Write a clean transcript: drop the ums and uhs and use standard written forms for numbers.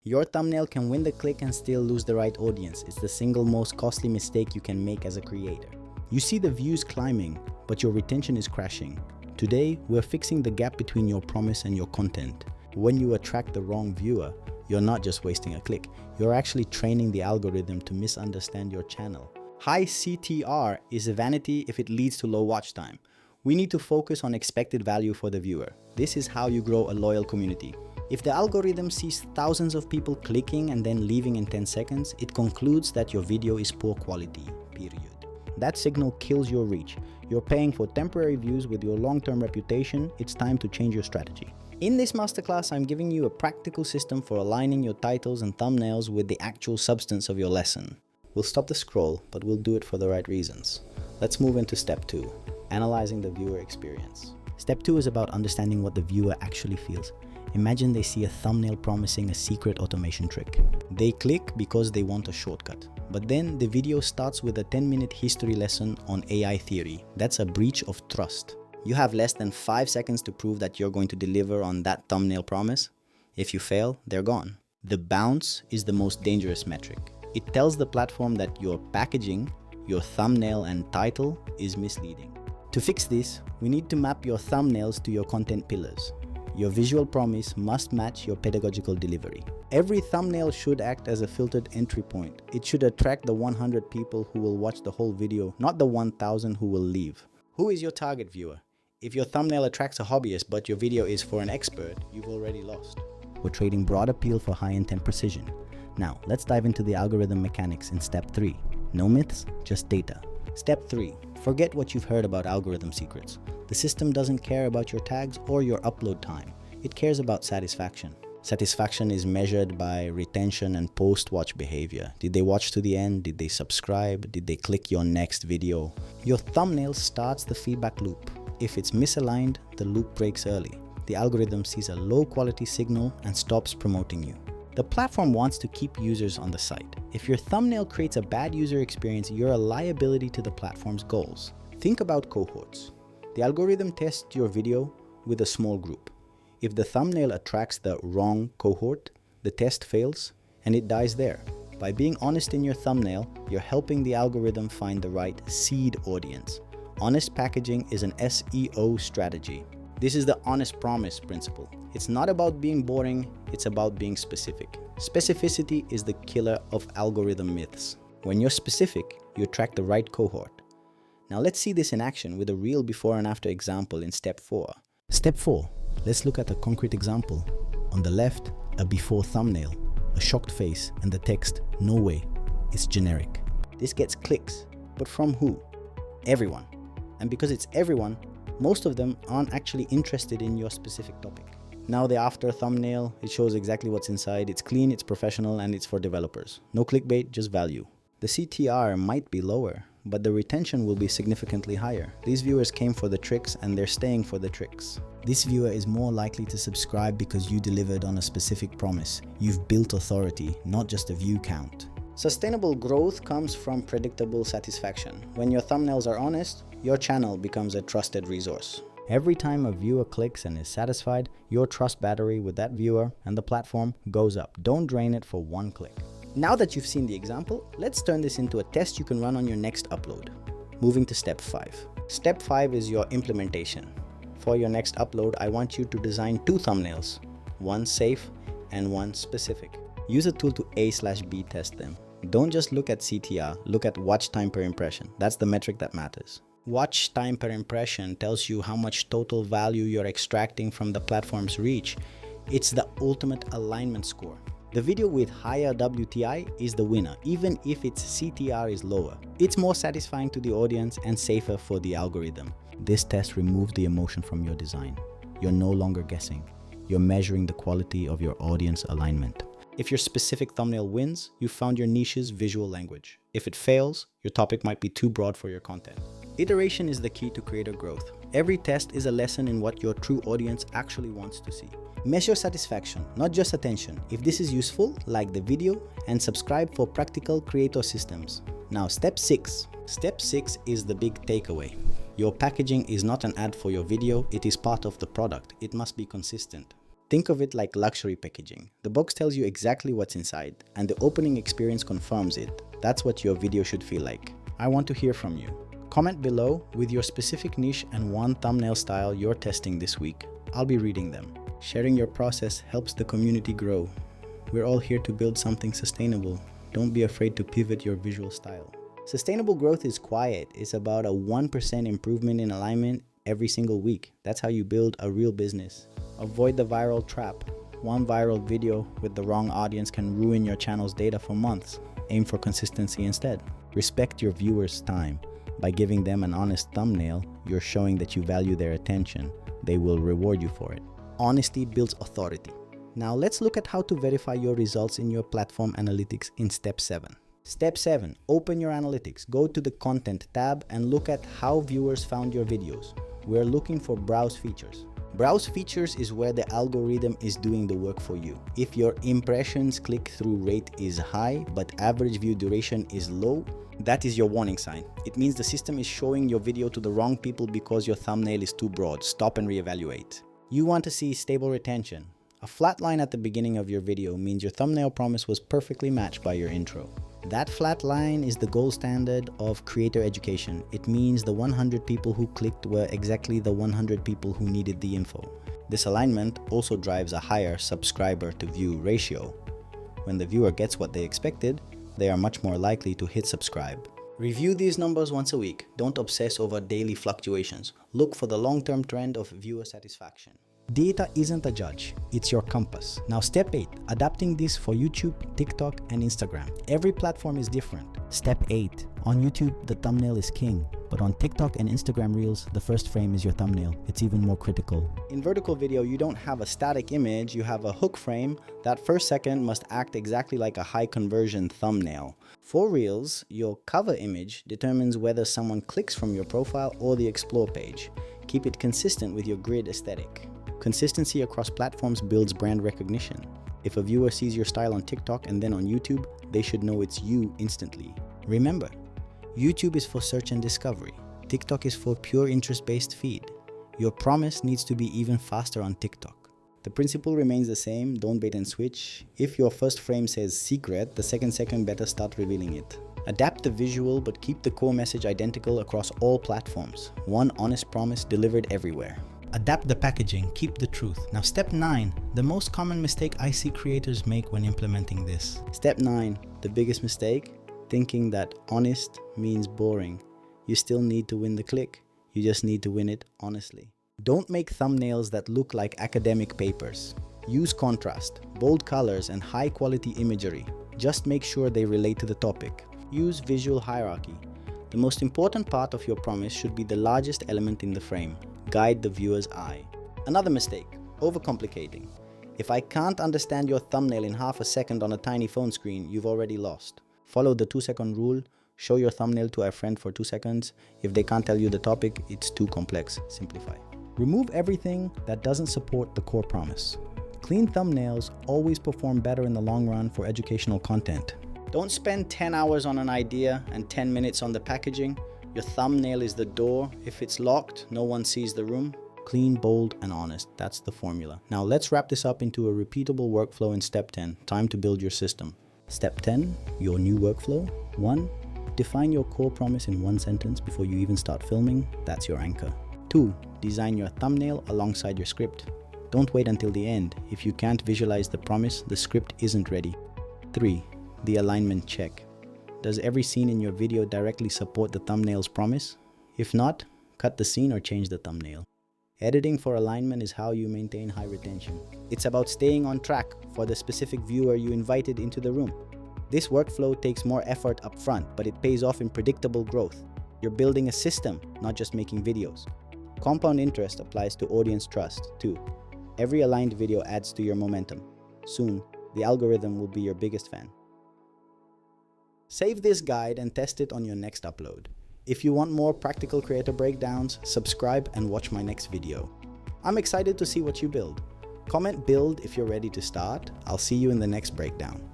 Your thumbnail can win the click and still lose the right audience. It's the single most costly mistake you can make as a creator. You see the views climbing, but your retention is crashing. Today, we're fixing the gap between your promise and your content. When you attract the wrong viewer, you're not just wasting a click, you're actually training the algorithm to misunderstand your channel. High CTR is a vanity if it leads to low watch time. We need to focus on expected value for the viewer. This is how you grow a loyal community. If the algorithm sees thousands of people clicking and then leaving in 10 seconds, it concludes that your video is poor quality, period. That signal kills your reach. You're paying for temporary views with your long-term reputation. It's time to change your strategy. In this masterclass, I'm giving you a practical system for aligning your titles and thumbnails with the actual substance of your lesson. We'll stop the scroll, but we'll do it for the right reasons. Let's move into step 2, analyzing the viewer experience. Step 2 is about understanding what the viewer actually feels. Imagine they see a thumbnail promising a secret automation trick. They click because they want a shortcut. But then the video starts with a 10-minute history lesson on AI theory. That's a breach of trust. You have less than 5 seconds to prove that you're going to deliver on that thumbnail promise. If you fail, they're gone. The bounce is the most dangerous metric. It tells the platform that your packaging, your thumbnail and title is misleading. To fix this, we need to map your thumbnails to your content pillars. Your visual promise must match your pedagogical delivery. Every thumbnail should act as a filtered entry point. It should attract the 100 people who will watch the whole video, not the 1,000 who will leave. Who is your target viewer? If your thumbnail attracts a hobbyist but your video is for an expert, you've already lost. We're trading broad appeal for high intent precision. Now, let's dive into the algorithm mechanics in step 3. No myths, just data. Step 3. Forget what you've heard about algorithm secrets. The system doesn't care about your tags or your upload time. It cares about satisfaction. Satisfaction is measured by retention and post-watch behavior. Did they watch to the end? Did they subscribe? Did they click your next video? Your thumbnail starts the feedback loop. If it's misaligned, the loop breaks early. The algorithm sees a low-quality signal and stops promoting you. The platform wants to keep users on the site. If your thumbnail creates a bad user experience, you're a liability to the platform's goals. Think about cohorts. The algorithm tests your video with a small group. If the thumbnail attracts the wrong cohort, the test fails and it dies there. By being honest in your thumbnail, you're helping the algorithm find the right seed audience. Honest packaging is an SEO strategy. This is the honest promise principle. It's not about being boring, it's about being specific. Specificity is the killer of algorithm myths. When you're specific, you attract the right cohort. Now let's see this in action with a real before and after example in step 4. Step 4. Let's look at a concrete example. On the left, a before thumbnail, a shocked face and the text, "No way." It's generic. This gets clicks, but from who? Everyone. And because it's everyone, most of them aren't actually interested in your specific topic. Now the after thumbnail, it shows exactly what's inside. It's clean, it's professional, and it's for developers. No clickbait, just value. The CTR might be lower, but the retention will be significantly higher. These viewers came for the tricks and they're staying for the tricks. This viewer is more likely to subscribe because you delivered on a specific promise. You've built authority, not just a view count. Sustainable growth comes from predictable satisfaction. When your thumbnails are honest, your channel becomes a trusted resource. Every time a viewer clicks and is satisfied, your trust battery with that viewer and the platform goes up. Don't drain it for one click. Now that you've seen the example, let's turn this into a test you can run on your next upload. Moving to step 5. Step 5 is your implementation. For your next upload, I want you to design 2 thumbnails, one safe and one specific. Use a tool to A/B test them. Don't just look at CTR, look at watch time per impression. That's the metric that matters. Watch time per impression tells you how much total value you're extracting from the platform's reach. It's the ultimate alignment score. The video with higher WTI is the winner, even if its CTR is lower. It's more satisfying to the audience and safer for the algorithm. This test removes the emotion from your design. You're no longer guessing. You're measuring the quality of your audience alignment. If your specific thumbnail wins, you found your niche's visual language. If it fails, your topic might be too broad for your content. Iteration is the key to creator growth. Every test is a lesson in what your true audience actually wants to see. Measure satisfaction, not just attention. If this is useful, like the video and subscribe for practical creator systems. Now, step 6. Step 6 is the big takeaway. Your packaging is not an ad for your video, it is part of the product. It must be consistent. Think of it like luxury packaging. The box tells you exactly what's inside, and the opening experience confirms it. That's what your video should feel like. I want to hear from you. Comment below with your specific niche and one thumbnail style you're testing this week. I'll be reading them. Sharing your process helps the community grow. We're all here to build something sustainable. Don't be afraid to pivot your visual style. Sustainable growth is quiet. It's about a 1% improvement in alignment every single week. That's how you build a real business. Avoid the viral trap. One viral video with the wrong audience can ruin your channel's data for months. Aim for consistency instead. Respect your viewers' time. By giving them an honest thumbnail, you're showing that you value their attention. They will reward you for it. Honesty builds authority. Now let's look at how to verify your results in your platform analytics in step 7. Step 7. Open your analytics. Go to the Content tab and look at how viewers found your videos. We're looking for Browse Features. Browse Features is where the algorithm is doing the work for you. If your impressions click-through rate is high but average view duration is low, that is your warning sign. It means the system is showing your video to the wrong people because your thumbnail is too broad. Stop and reevaluate. You want to see stable retention. A flat line at the beginning of your video means your thumbnail promise was perfectly matched by your intro. That flat line is the gold standard of creator education. It means the 100 people who clicked were exactly the 100 people who needed the info. This alignment also drives a higher subscriber to view ratio. When the viewer gets what they expected, they are much more likely to hit subscribe. Review these numbers once a week. Don't obsess over daily fluctuations. Look for the long-term trend of viewer satisfaction. Data isn't a judge, it's your compass. Now step 8, adapting this for YouTube, TikTok, and Instagram. Every platform is different. Step 8, on YouTube, the thumbnail is king, but on TikTok and Instagram Reels, the first frame is your thumbnail. It's even more critical. In vertical video, you don't have a static image, you have a hook frame. That first second must act exactly like a high conversion thumbnail. For Reels, your cover image determines whether someone clicks from your profile or the explore page. Keep it consistent with your grid aesthetic. Consistency across platforms builds brand recognition. If a viewer sees your style on TikTok and then on YouTube, they should know it's you instantly. Remember, YouTube is for search and discovery. TikTok is for pure interest-based feed. Your promise needs to be even faster on TikTok. The principle remains the same, don't bait and switch. If your first frame says secret, the second better start revealing it. Adapt the visual but keep the core message identical across all platforms. One honest promise delivered everywhere. Adapt the packaging, keep the truth. Now step 9, the most common mistake I see creators make when implementing this. Step 9, the biggest mistake, thinking that honest means boring. You still need to win the click, you just need to win it honestly. Don't make thumbnails that look like academic papers. Use contrast, bold colors, and high quality imagery. Just make sure they relate to the topic. Use visual hierarchy. The most important part of your promise should be the largest element in the frame. Guide the viewer's eye. Another mistake, overcomplicating. If I can't understand your thumbnail in half a second on a tiny phone screen, you've already lost. Follow the 2-second rule. Show your thumbnail to a friend for 2 seconds. If they can't tell you the topic, it's too complex. Simplify. Remove everything that doesn't support the core promise. Clean thumbnails always perform better in the long run for educational content. Don't spend 10 hours on an idea and 10 minutes on the packaging. Your thumbnail is the door. If it's locked, no one sees the room. Clean, bold, and honest. That's the formula. Now let's wrap this up into a repeatable workflow in step 10. Time to build your system. Step 10, your new workflow. 1, define your core promise in 1 sentence before you even start filming. That's your anchor. 2, design your thumbnail alongside your script. Don't wait until the end. If you can't visualize the promise, the script isn't ready. 3, the alignment check. Does every scene in your video directly support the thumbnail's promise? If not, cut the scene or change the thumbnail. Editing for alignment is how you maintain high retention. It's about staying on track for the specific viewer you invited into the room. This workflow takes more effort up front, but it pays off in predictable growth. You're building a system, not just making videos. Compound interest applies to audience trust, too. Every aligned video adds to your momentum. Soon, the algorithm will be your biggest fan. Save this guide and test it on your next upload. If you want more practical creator breakdowns, subscribe and watch my next video. I'm excited to see what you build. Comment build if you're ready to start. I'll see you in the next breakdown.